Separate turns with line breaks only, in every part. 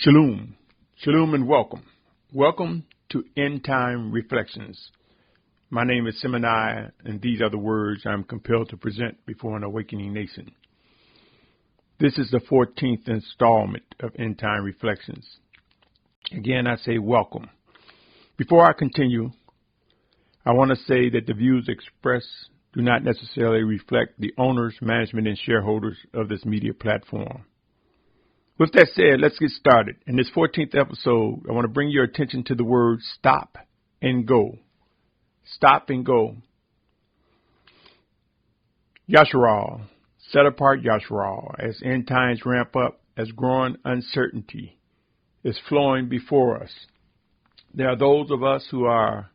Shalum, Shalum and welcome. Welcome to Endtime Reflections. My name is Symmanayah, and these are the words I'm compelled to present before an awakening nation. This is the 14th installment of Endtime Reflections. Again, I say welcome. Before I continue, I want to say that the views expressed do not necessarily reflect the owners, management, and shareholders of this media platform. With that said, let's get started. In this 14th episode, I want to bring your attention to the word stop and go. Stop and go. Yashar'al, set apart Yashar'al, as end times ramp up, as growing uncertainty is flowing before us. There are those of us who are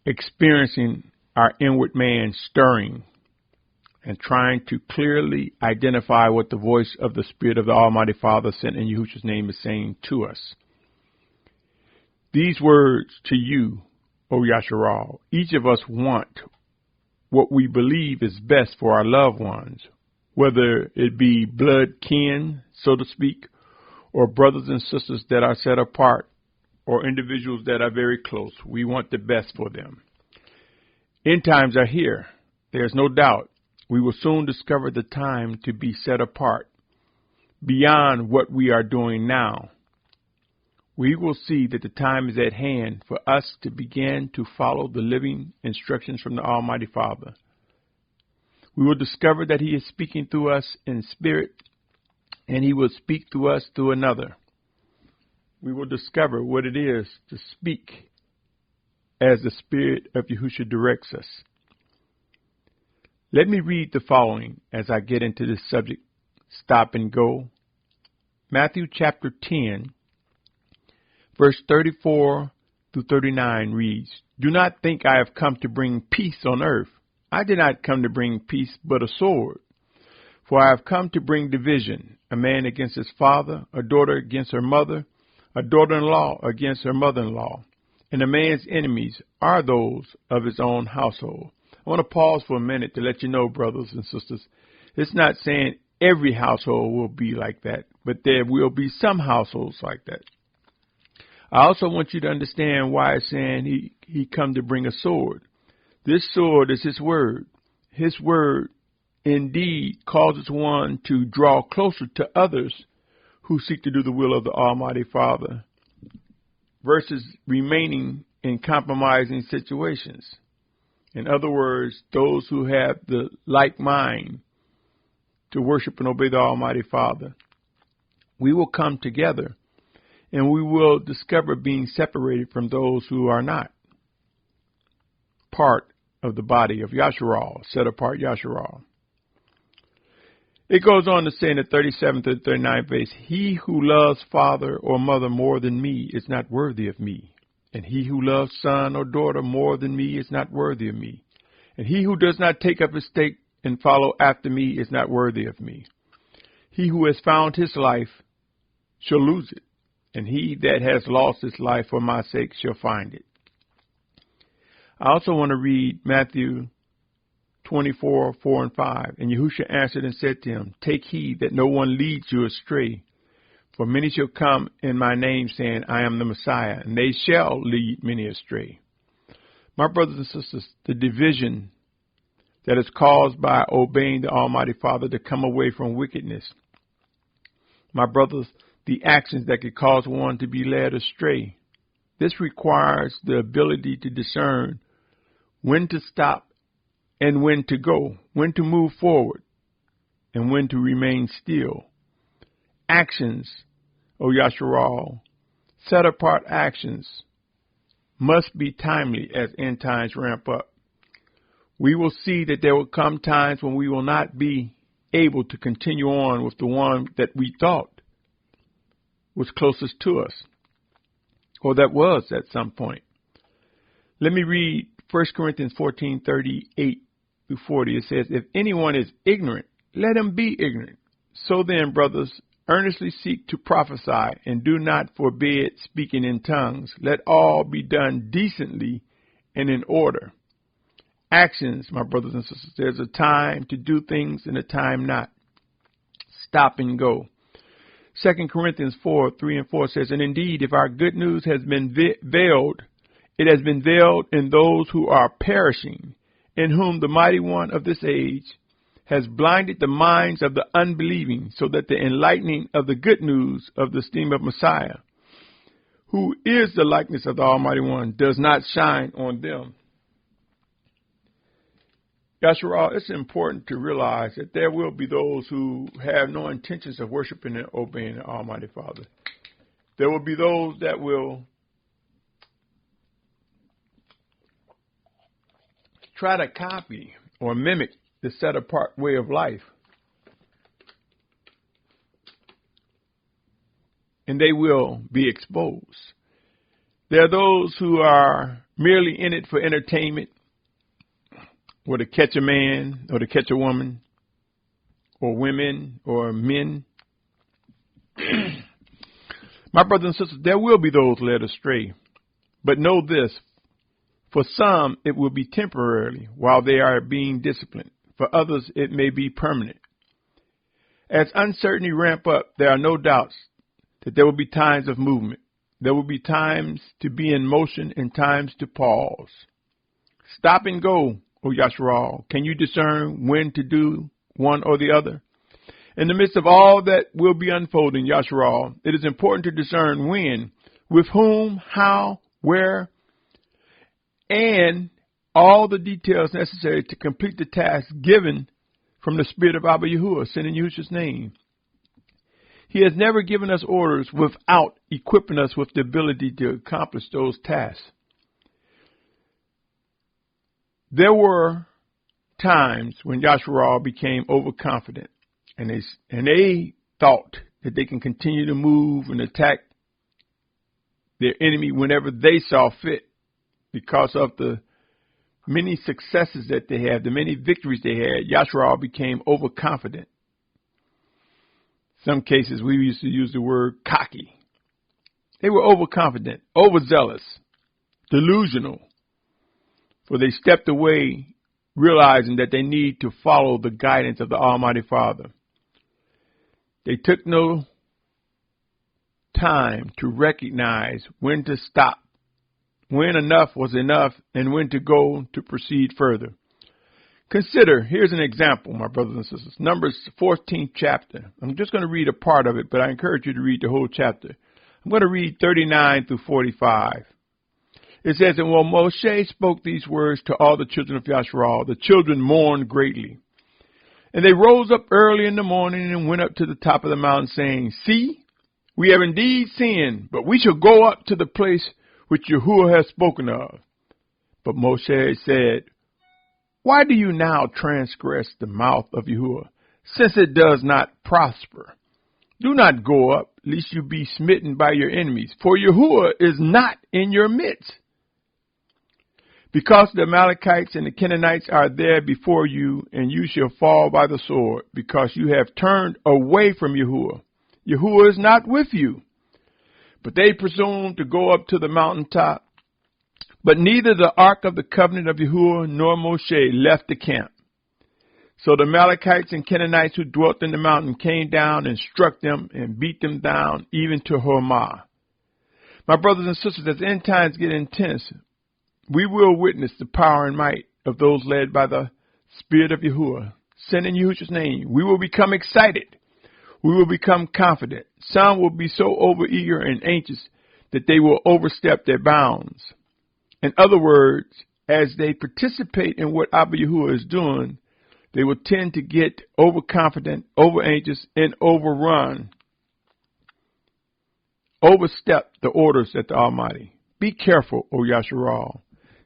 experiencing our inward man stirring and trying to clearly identify what the voice of the Spirit of the Almighty Father sent in Yahusha's name is saying to us. These words to you, O Yashar'al, each of us want what we believe is best for our loved ones, whether it be blood kin, so to speak, or brothers and sisters that are set apart, or individuals that are very close. We want the best for them. End times are here. There's no doubt. We will soon discover the time to be set apart beyond what we are doing now. We will see that the time is at hand for us to begin to follow the living instructions from the Almighty Father. We will discover that He is speaking through us in spirit, and He will speak through us through another. We will discover what it is to speak as the Spirit of Yahusha directs us. Let me read the following as I get into this subject, stop and go. Matthew chapter 10, verse 34 through 39 reads, Do not think I have come to bring peace on earth. I did not come to bring peace, but a sword. For I have come to bring division, a man against his father, a daughter against her mother, a daughter-in-law against her mother-in-law. And a man's enemies are those of his own household. I want to pause for a minute to let you know, brothers and sisters, it's not saying every household will be like that, but there will be some households like that. I also want you to understand why it's saying he come to bring a sword. This sword is His word. His word indeed causes one to draw closer to others who seek to do the will of the Almighty Father versus remaining in compromising situations. In other words, those who have the like mind to worship and obey the Almighty Father. We will come together and we will discover being separated from those who are not part of the body of Yashar'al, set apart Yashar'al. It goes on to say in the 37th to 39th verse, He who loves father or mother more than me is not worthy of me. And he who loves son or daughter more than me is not worthy of me. And he who does not take up his stake and follow after me is not worthy of me. He who has found his life shall lose it. And he that has lost his life for my sake shall find it. I also want to read Matthew 24, 4 and 5. And Yahusha answered and said to him, Take heed that no one leads you astray. For many shall come in my name, saying, I am the Messiah, and they shall lead many astray. My brothers and sisters, the division that is caused by obeying the Almighty Father to come away from wickedness. My brothers, the actions that could cause one to be led astray. This requires the ability to discern when to stop and when to go, when to move forward, and when to remain still. Actions, O Yashar'al, set apart actions, must be timely as end times ramp up. We will see that there will come times when we will not be able to continue on with the one that we thought was closest to us, or that was at some point. Let me read 1 Corinthians 14:38 through 40. It says, If anyone is ignorant, let him be ignorant. So then, brothers, earnestly seek to prophesy, and do not forbid speaking in tongues. Let all be done decently and in order. Actions, my brothers and sisters, there's a time to do things and a time not. Stop and go. 2 Corinthians 4:3-4 says, and indeed, if our good news has been veiled, it has been veiled in those who are perishing, in whom the mighty one of this age has blinded the minds of the unbelieving, so that the enlightening of the good news of the esteem of Messiah, who is the likeness of the Almighty One, does not shine on them. Yashar'al, it's important to realize that there will be those who have no intentions of worshiping and obeying the Almighty Father. There will be those that will try to copy or mimic the set-apart way of life. And they will be exposed. There are those who are merely in it for entertainment, or to catch a man, or to catch a woman, or women, or men. My brothers and sisters, there will be those led astray. But know this, for some it will be temporarily while they are being disciplined. For others it may be permanent. As uncertainty ramp up, there are no doubts that there will be times of movement. There will be times to be in motion and times to pause. Stop and go, O Yashar'al. Can you discern when to do one or the other? In the midst of all that will be unfolding, Yashar'al, it is important to discern when, with whom, how, where, and all the details necessary to complete the task given from the Spirit of Abba Yahuah, sent in Yahusha's name. He has never given us orders without equipping us with the ability to accomplish those tasks. There were times when Yashar'al became overconfident, and they thought that they can continue to move and attack their enemy whenever they saw fit because of the many successes that they had, the many victories they had. Yashar'al became overconfident. Some cases we used to use the word cocky. They were overconfident, overzealous, delusional, for they stepped away realizing that they need to follow the guidance of the Almighty Father. They took no time to recognize when to stop, when enough was enough, and when to go to proceed further. Consider, here's an example, my brothers and sisters, Numbers 14th chapter. I'm just going to read a part of it, but I encourage you to read the whole chapter. I'm going to read 39 through 45. It says, and when Moshe spoke these words to all the children of Yashar'al, the children mourned greatly. And they rose up early in the morning and went up to the top of the mountain, saying, see, we have indeed sinned, but we shall go up to the place which Yahuah has spoken of. But Moshe said, why do you now transgress the mouth of Yahuah, since it does not prosper? Do not go up, lest you be smitten by your enemies, for Yahuah is not in your midst. Because the Amalekites and the Canaanites are there before you, and you shall fall by the sword, because you have turned away from Yahuah. Yahuah is not with you. But they presumed to go up to the mountaintop. But neither the ark of the covenant of Yahuah nor Moshe left the camp. So the Amalekites and Canaanites who dwelt in the mountain came down and struck them and beat them down even to Hormah. My brothers and sisters, as end times get intense, we will witness the power and might of those led by the Spirit of Yahuah, sent in Yahusha's name. We will become excited. We will become confident. Some will be so overeager and anxious that they will overstep their bounds. In other words, as they participate in what Abba Yahuah is doing, they will tend to get overconfident, overanxious, and overstep the orders of the Almighty. Be careful, O Yashar'al.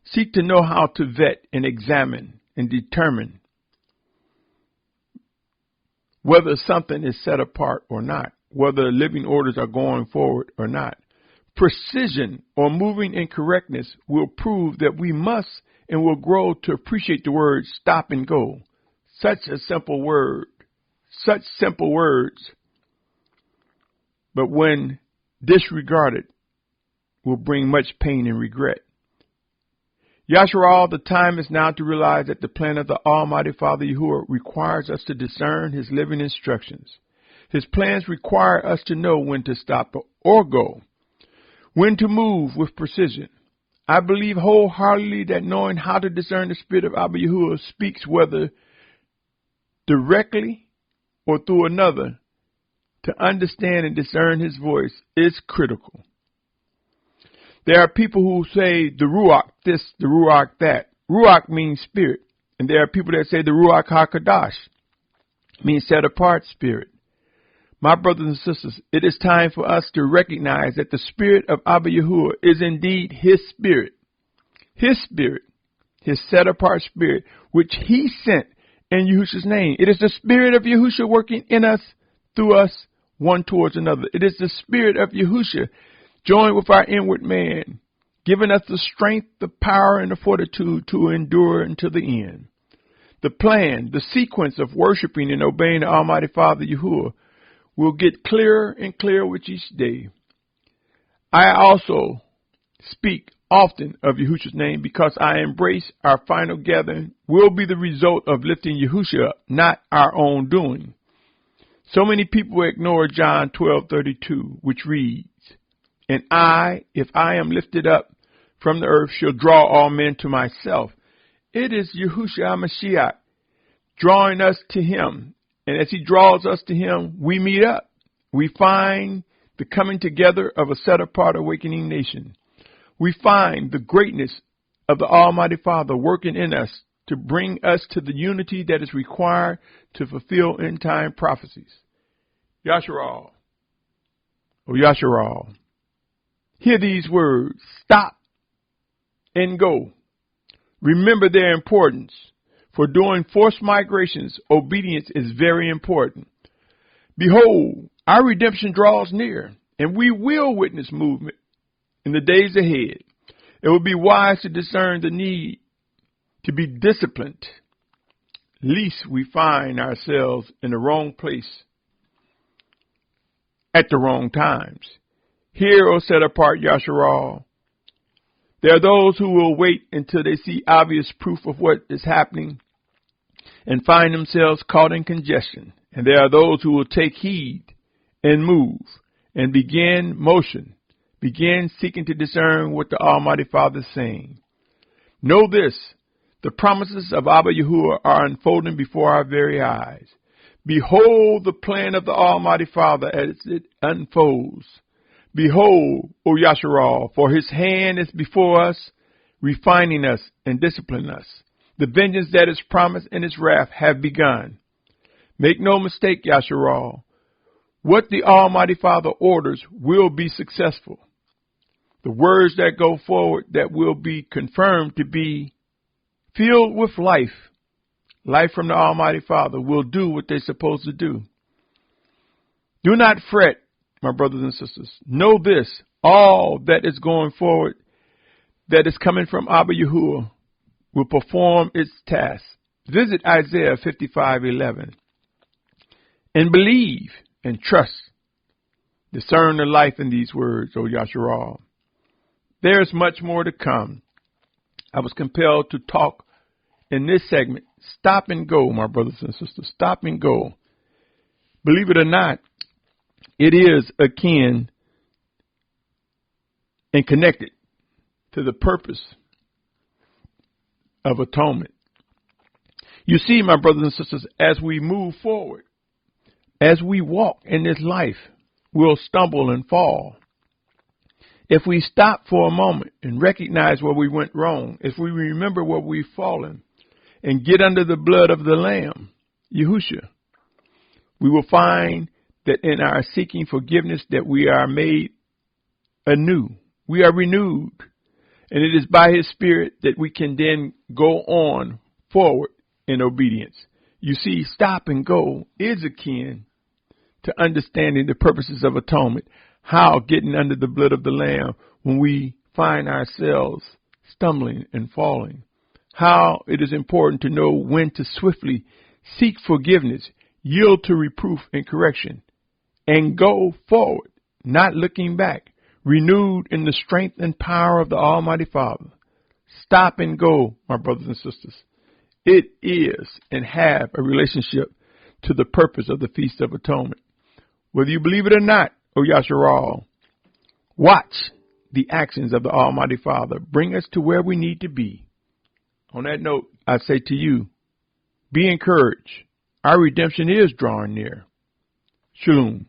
Seek to know how to vet and examine and determine whether something is set apart or not, whether living orders are going forward or not. Precision or moving in correctness will prove that we must and will grow to appreciate the word stop and go. Such a simple word, such simple words, but when disregarded, will bring much pain and regret. Yashar'al, the time is now to realize that the plan of the Almighty Father Yahuah requires us to discern His living instructions. His plans require us to know when to stop or go, when to move with precision. I believe wholeheartedly that knowing how to discern the spirit of Abba Yahuah speaks, whether directly or through another, to understand and discern his voice is critical. There are people who say the Ruach this, the Ruach that. Ruach means spirit. And there are people that say the Ruach HaKadosh means set apart spirit. My brothers and sisters, it is time for us to recognize that the spirit of Abba Yahuah is indeed his spirit, his set apart spirit, which he sent in Yahusha's name. It is the spirit of Yahusha working in us, through us, one towards another. It is the spirit of Yahusha joined with our inward man, giving us the strength, the power, and the fortitude to endure until the end. The plan, the sequence of worshiping and obeying the Almighty Father Yahuah will get clearer and clearer with each day. I also speak often of Yahusha's name because I embrace our final gathering will be the result of lifting Yahusha up, not our own doing. So many people ignore John 12:32, which reads, "And I, if I am lifted up from the earth, shall draw all men to myself." It is Yahusha HaMashiach drawing us to him. And as he draws us to him, we meet up. We find the coming together of a set-apart awakening nation. We find the greatness of the Almighty Father working in us to bring us to the unity that is required to fulfill end-time prophecies. Yashar'al, O Yashar'al, hear these words: stop and go. Remember their importance. For during forced migrations, obedience is very important. Behold, our redemption draws near, and we will witness movement in the days ahead. It will be wise to discern the need to be disciplined, lest we find ourselves in the wrong place at the wrong times. Hear, O set apart Yashar'al. There are those who will wait until they see obvious proof of what is happening and find themselves caught in congestion. And there are those who will take heed and move and begin motion, begin seeking to discern what the Almighty Father is saying. Know this: the promises of Abba Yahuah are unfolding before our very eyes. Behold the plan of the Almighty Father as it unfolds. Behold, O Yashar'al, for his hand is before us, refining us and disciplining us. The vengeance that is promised in his wrath have begun. Make no mistake, Yashar'al, what the Almighty Father orders will be successful. The words that go forward that will be confirmed to be filled with life from the Almighty Father, will do what they're supposed to do. Do not fret, my brothers and sisters. Know this: all that is going forward, that is coming from Abba Yahuah, will perform its task. Visit Isaiah 55:11 and believe and trust. Discern the life in these words, O Yashar'al. There is much more to come. I was compelled to talk in this segment. Stop and go, my brothers and sisters. Stop and go. Believe it or not, it is akin and connected to the purpose of atonement. You see, my brothers and sisters, as we move forward, as we walk in this life, we'll stumble and fall. If we stop for a moment and recognize where we went wrong, if we remember where we've fallen, and get under the blood of the Lamb, Yahusha, we will find that in our seeking forgiveness that we are made anew. We are renewed. And it is by his spirit that we can then go on forward in obedience. You see, stop and go is akin to understanding the purposes of atonement. How getting under the blood of the Lamb when we find ourselves stumbling and falling. How it is important to know when to swiftly seek forgiveness, yield to reproof and correction, and go forward, not looking back, renewed in the strength and power of the Almighty Father. Stop and go, my brothers and sisters. It is and have a relationship to the purpose of the Feast of Atonement. Whether you believe it or not, O Yashar'al, watch the actions of the Almighty Father bring us to where we need to be. On that note, I say to you, be encouraged. Our redemption is drawing near. Shalum.